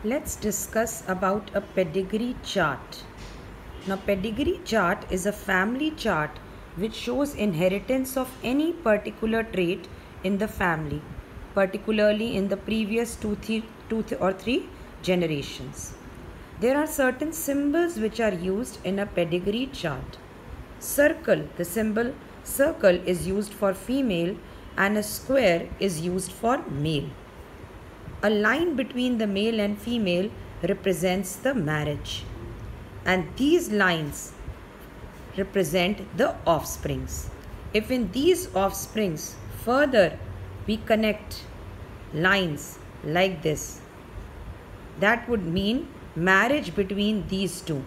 Let's discuss about a pedigree chart. Now, pedigree chart is a family chart which shows inheritance of any particular trait in the family, particularly in the previous two or three generations. There are certain symbols which are used in a pedigree chart. Circle, the symbol circle is used for female and a square is used for male. A line between the male and female represents the marriage, and these lines represent the offsprings. If in these offsprings further we connect lines like this, that would mean marriage between these two.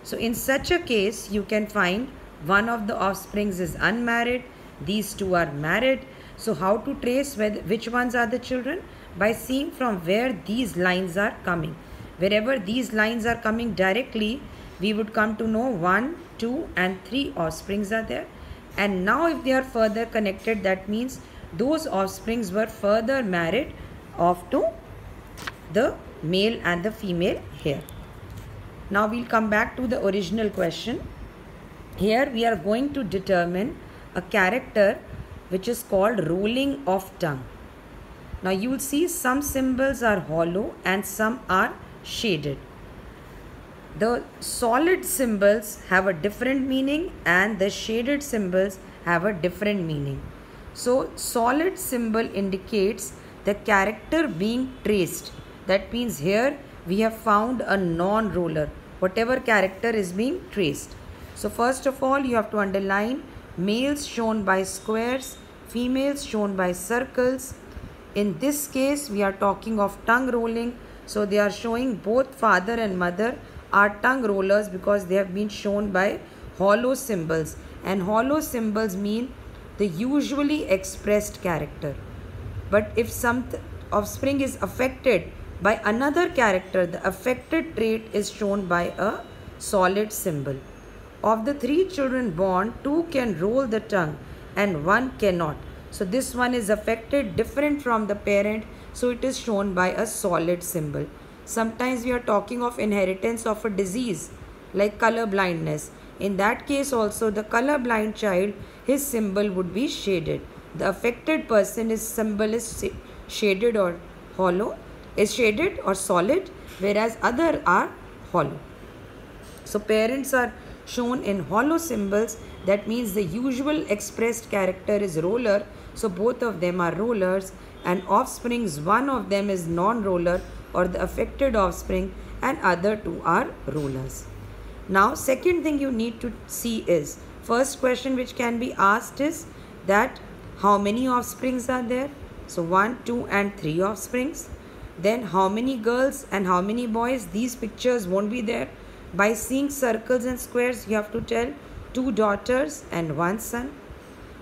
So in such a case, you can find one of the offsprings is unmarried, these two are married. So how to trace which ones are the children? By seeing from where these lines are coming. Wherever these lines are coming directly, we would come to know 1, 2 and 3 offsprings are there. And now if they are further connected, that means those offsprings were further married off to the male and the female here. Now we'll come back to the original question. Here we are going to determine a character which is called rolling of tongue. Now you will see some symbols are hollow and some are shaded. The solid symbols have a different meaning and the shaded symbols have a different meaning. So solid symbol indicates the character being traced. That means here we have found a non-roller, whatever character is being traced. So first of all, you have to underline males shown by squares, females shown by circles. In this case, we are talking of tongue rolling. So they are showing both father and mother are tongue rollers because they have been shown by hollow symbols. And hollow symbols mean the usually expressed character. But if some offspring is affected by another character, the affected trait is shown by a solid symbol. Of the 3 children born, 2 can roll the tongue and 1 cannot. So this one is affected different from the parent, so it is shown by a solid symbol. Sometimes we are talking of inheritance of a disease like color blindness. In that case also the color blind child, his symbol would be shaded. The affected person, his symbol is shaded or hollow, is shaded or solid, whereas other are hollow. So parents are shown in hollow symbols. That means the usual expressed character is roller. So both of them are rollers, and offsprings, one of them is non-roller or the affected offspring and other 2 are rollers. Now second thing you need to see is, first question which can be asked is that how many offsprings are there? So 1, 2 and 3 offsprings. Then how many girls and how many boys? These pictures won't be there. By seeing circles and squares, you have to tell 2 daughters and 1 son.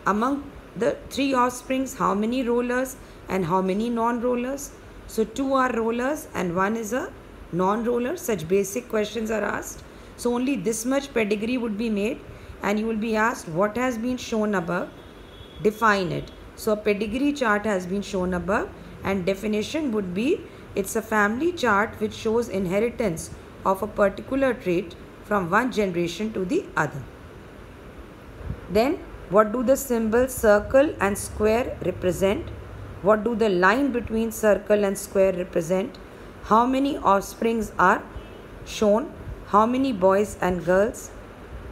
Among the 3 offsprings, how many rollers and how many non-rollers? So 2 are rollers and 1 is a non-roller. Such basic questions are asked. So only this much pedigree would be made, and you will be asked what has been shown above. Define it. So a pedigree chart has been shown above, and definition would be it's a family chart which shows inheritance of a particular trait from one generation to the other. Then what do the symbols circle and square represent? What do the line between circle and square represent? How many offsprings are shown? How many boys and girls?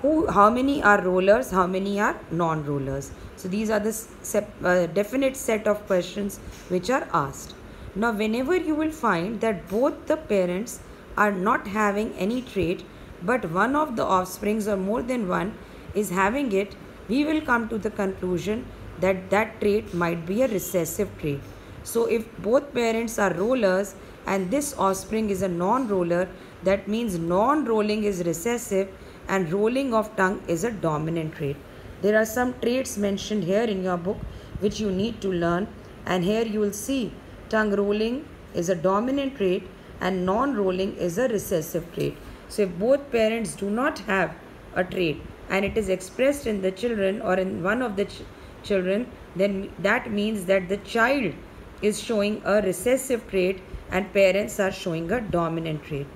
How many are rollers? How many are non-rollers? So these are the definite set of questions which are asked. Now whenever you will find that both the parents are not having any trait, but one of the offsprings or more than one is having it, we will come to the conclusion that that trait might be a recessive trait. So if both parents are rollers and this offspring is a non-roller, that means non-rolling is recessive and rolling of tongue is a dominant trait. There are some traits mentioned here in your book which you need to learn, and here you will see tongue rolling is a dominant trait and non-rolling is a recessive trait. So if both parents do not have a trait and it is expressed in the children or in one of the children, then that means that the child is showing a recessive trait and parents are showing a dominant trait.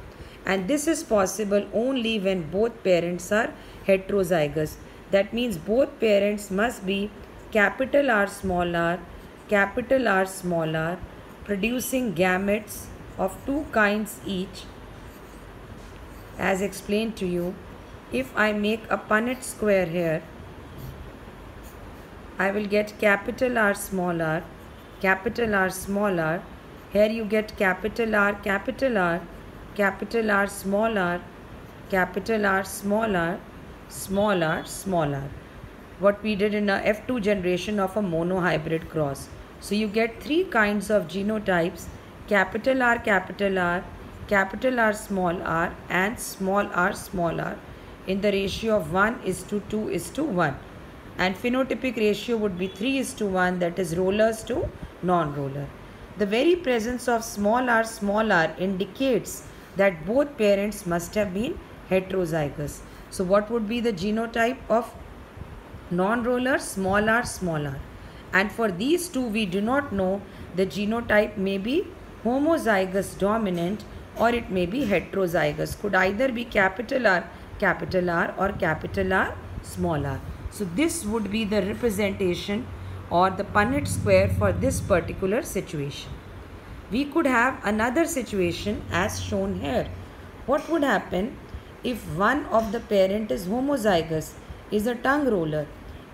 And this is possible only when both parents are heterozygous. That means both parents must be capital R, small r, producing gametes of two kinds each. As explained to you, if I make a Punnett square here, I will get capital R, small r, capital R, small r. Here you get capital R, capital R, capital R, small r, capital R, small r, small r, small r. What we did in a F2 generation of a monohybrid cross. So you get three kinds of genotypes: capital R, capital R, capital R, small r, and small r, in the ratio of 1:2:1. And phenotypic ratio would be 3:1, that is rollers to non-roller. The very presence of small r indicates that both parents must have been heterozygous. So what would be the genotype of non-roller? Small r. And for these two, we do not know. The genotype may be homozygous dominant or it may be heterozygous. Could either be capital R, or capital R, small r. So this would be the representation or the Punnett square for this particular situation. We could have another situation as shown here. What would happen if one of the parent is homozygous, is a tongue roller,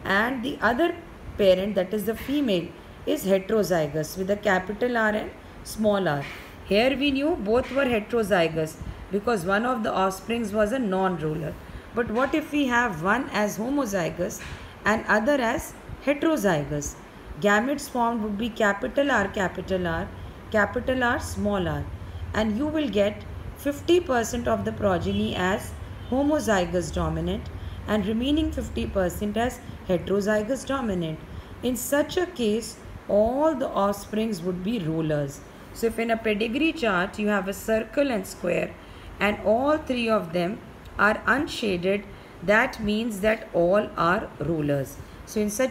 and the other parent, that is the female, is heterozygous with a capital R and small r? Here we knew both were heterozygous because one of the offsprings was a non-roller. But what if we have one as homozygous and other as heterozygous? Gametes formed would be capital R, capital R, small r, and you will get 50% of the progeny as homozygous dominant and remaining 50% as heterozygous dominant. In such a case, all the offsprings would be rollers. So if in a pedigree chart you have a circle and square and all three of them are unshaded, that means that all are rollers. So in such